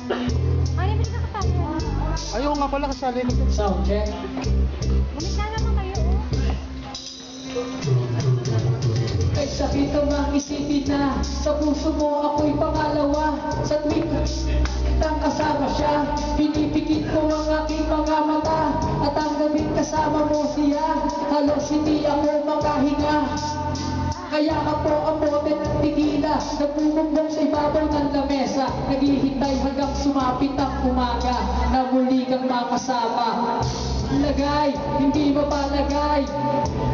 Ay, hindi ka kasama. Ayaw nga pala kasali nito. Sound check. Bumigla naman kayo. Ay sakit ang isipin na sa puso mo ako'y pangalawa. Sa tuwing kitang kasama siya, pinipikit ko ang aking mga mata. At ang gabing kasama mo siya, halos hindi ako makahinga. Kaya ka po ang bote ng tigila, nagbubugbong sa ibabaw ng lamesa. Naghihintay hanggang sumapit ang umaga, na muli kang makasama. Lagay, hindi mo palagay,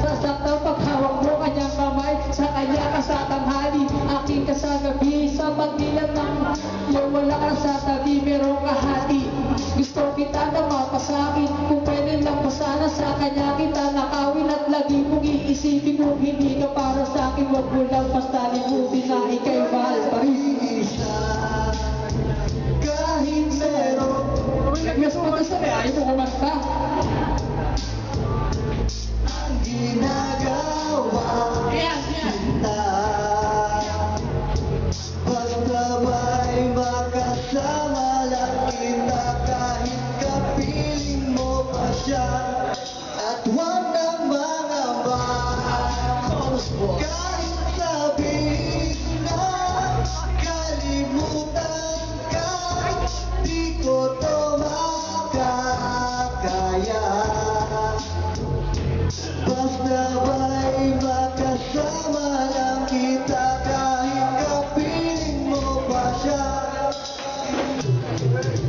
sasaktang paghawak mo kanyang kamay. Sa kanya ka sa tanghali, aking ka sa gabi. Sa pagdilat ng iyo, wala ka sa tabi, merong kahati. Gusto kita na mapasakin, kung pwede lang pa sana sa kanya kita nakawin. At lagi mong iisipin kung hindi ka para sa akin, wag mo lang basta limutin na ika'y mahal pa rin. Kahit meron, nag-miss mo ka sabi, ayaw mo kumanta. Ang ginagawa kita, basta may makasama lang kita. Kahit kapiling mo pa siya, at wag nang mangamba. Kahit sabihin na kalimutan ka, di ko to makakaya. Basta ba'y makasama lang kita, kahit kapiling mo pa siya.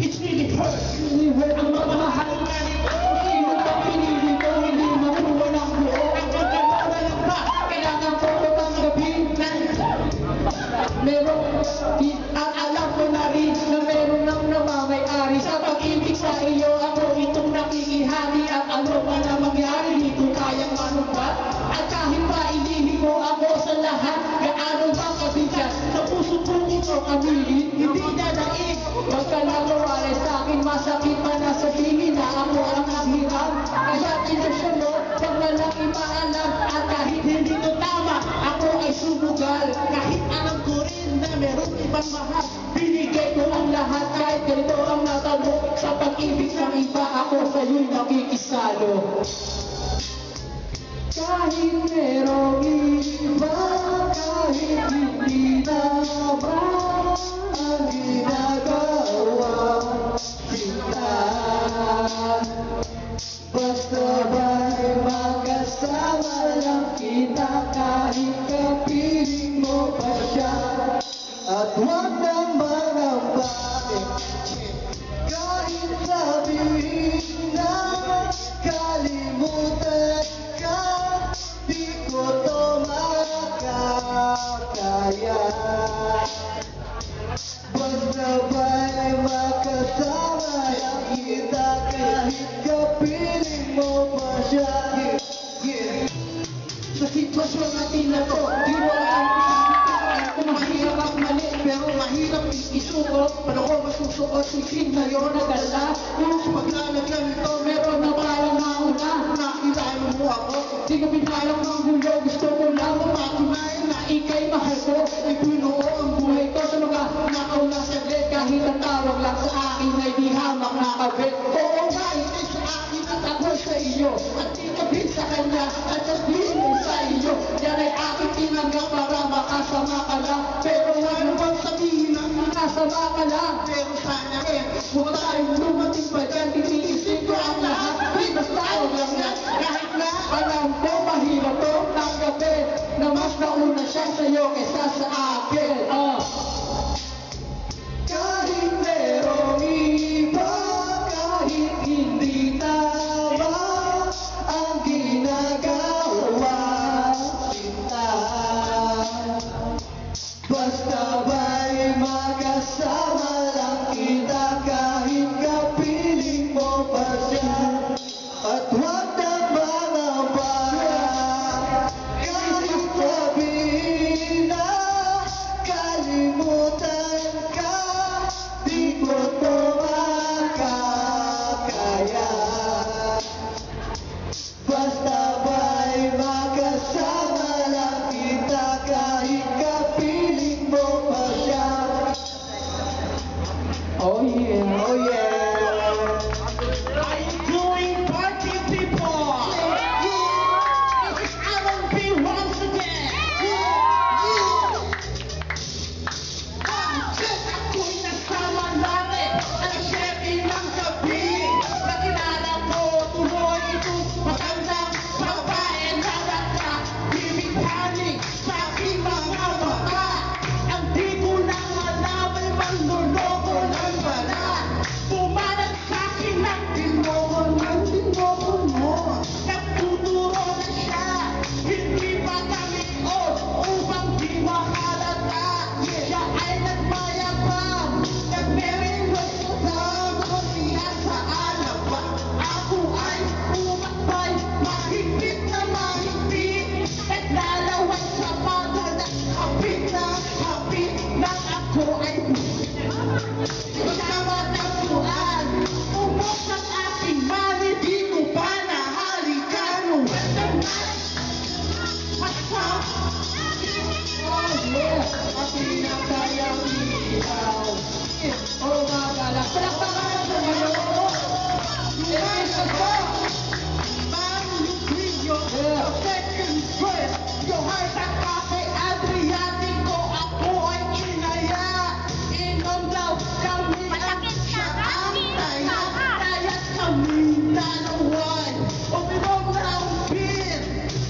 It's really hurt. Really hurt ang magmahal na nito. Hindi mo pa pinili ko, hindi makuha ng buo. Ang pagkakawala lang ba? Kailangan ko ito tanggapin. Merong, ang alam ko na rin na meron ng namamay-ari. Sa pag-ibig sa iyo, ako itong nakikihari. At ano pa na mangyari, hindi ko kayang manumbat. At kahit pa ilihim mo ako sa lahat, gaano ba kabigat? Sa puso kong ito kamilin, hindi na daig. Wag ka lang mawalay sa akin, masakit pa na sabihin na ako ang naghirap. Kaya tinasyon mo, wag na lang ipaalam. At kahit hindi ko tama, ako ay sumugal. Kahit alam ko rin na meron ibang mahal, binigay ko ang lahat kahit ganito ang natamo. Sa pag-ibig ng iba, ako sa'yo'y nakikisalo. Kahit merong iba, kahit hindi naman ang ginagawa kita, basta ba'y magkasama lang kita, kahit kapiling mo pa siya. At wag nang mangamba, kahit sabihin na kalimutan ka, di ko to makakaya. Basta ba'y makasama lang kita, kahit kapiling mo pa siya. Sa sitwasyon natin na to, di mo alam kung mahirap at mali, pero mahirap isuot. Paano ko masusuot, isip na yun nagala. Kung sa paglalagyan nito, meron na parang nauna. Nakilala mo ako, di ko pinalang ng gulo. Gusto ko lang mapatunayan na ika'y mahal ko. Ipinuo ang buhay ko sa mga nakauna saglit. Kahit ang tawag lang sa akin ay di hamak na kabit. Oo nga, ito'y sa akin at ako'y sa iyo. At ikabit sa kanya at sabihin mo sa iyo. Yan ay aking tinanggap para makasama ka lang. Pero wag naman sabihin na makasama ka lang. Pero sana huwag tayong lumating pa dyan. Titiisin ko ang lahat, di basta huwag lang yan. Kahit na alam ko mahirap to tanggapin, na mas nauna siya sa'yo kaysa sa akin. Kahit merong iba, kahit hindi tama ang ginagawa kita, basta ba'y magkasama lang kita, kahit kapiling mo pa siya. At wag nang mangamba, kahit sabihin na kalimutan Oh yeah. Oh yeah. Are you doing party people? Yeah. It's R&B once again. Yeah. Ako'y nasama natin ang siyete ng gabi. Nakilala mo tuloy itong matandang babae na nakabibighanig sa aking mga mata. Ang di ko lang alam ay manloloko ng bala. Pumalag sa akin ng tinoko mo. Nagtuturo na siya, hindi pa kami upang di mahalata. Siya ay nagmayabang, nagmerendos sa siya sa alaba. Ako ay umakbay, mahigpit na mahigpit. Naglalaway sa mga hapit na ako ay kasama ng tuan. Umok ang aking mali, di ko pa nahalikan. Oh yeah. Ang pinakayang ilaw. Oh mga galak. Palakpakan sa ngayon. Yes, ako. Yeah. Second verse, yung heart at cafe Adriatico, ako ay inaya. Inom daw kami at siya ang taya. Kaya't kami dalaway. Uminom na ang beer.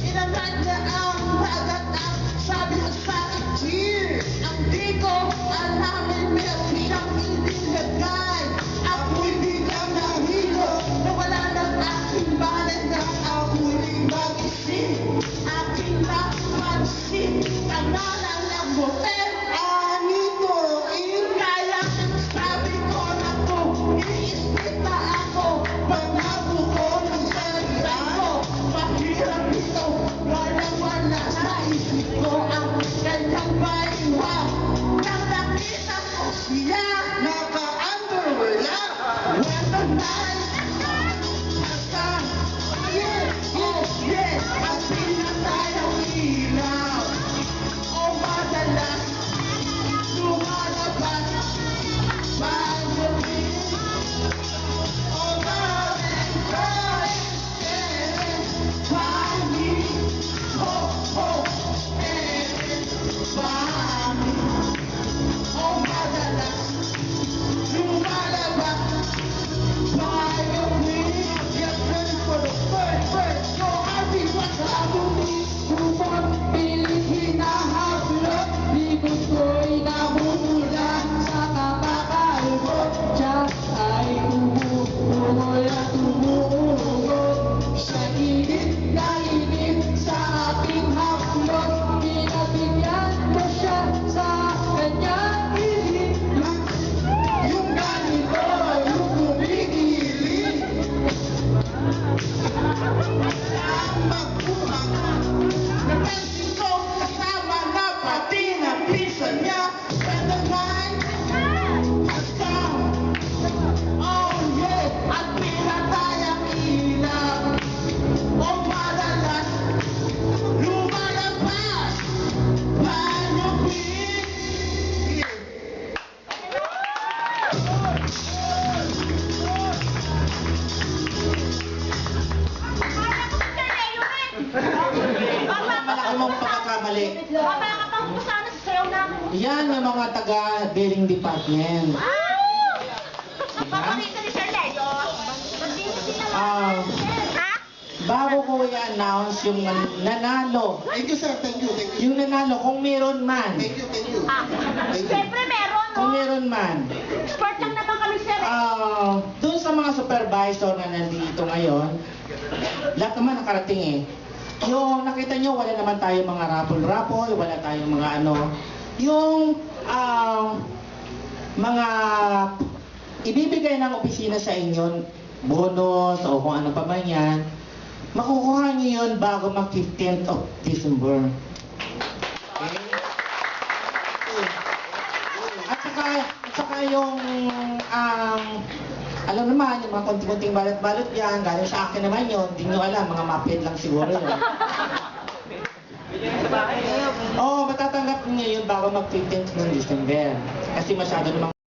Inanad na ang dagat at sabi sa akin, cheers. Ang di ko alamin, meron siyang inilagay. Ako'y biglang nahilo, nawala ng aking balay na ako'y magising. Aking napansin, tangala ng motel. Anito, kaya sabi ko na po, iisip na ako. Pagnago ko ng sarili ko, mahirap ito. Wala sa isip ko ang kanyang baywa. Nang nakita ko siya, naka-underwear lang. What a night! Yes, ang pinatay ang ilaw. O madalas, lumalabas, magabi. O maraming tayo, pami. Ho, ho, pami. O madalas, lumalabas, magabi. Get ready for the first verse. Yo, Harvey, what's happening? Upang pilit hinahablot, likod ko'y namumula sa kakakalbo. Siya ay umuungol at umuungol. Siya init na init sa aking hablot. Pinabigyan ko siya sa kanyang init. Yung ganito, yung kumikili. Ang magkuha. Napansin ko kasama na pati na pisa niya. When the night has come. Oh yeah, at pinatay ang ilaw. O madalas, lumalabas, manubig. Malaki mong pagkakamali. Mamaya ka pang sana sa sayaw namin. Yan yung mga taga-billing department. Papakita ni Sir Leo. Maglinis sila. Ah, Ha? bago ko i-announce yung nanalo, Thank you, sir. Thank you. yung nanalo, kung meron man, Thank you. Ah, siyempre meron, no? kung meron man, Sport lang naman kami, Sir. doon sa mga supervisor na nandito ngayon, lahat naman nakarating eh. Yung nakita nyo, wala naman tayo mga raffle-raffle, wala tayong mga ano. Yung mga ibibigay ng opisina sa inyo, bonus o kung ano pa man yan, makukuha nyo yun bago mag 15th of December. Okay? At saka yung alam naman, yung mga konti-konting balot-balot yan, galing sa akin naman yun, hindi nyo alam, mga mapit lang siguro yun. Oo, matatanggap niyo yun bago mag 15th ng December. Kasi masyado namang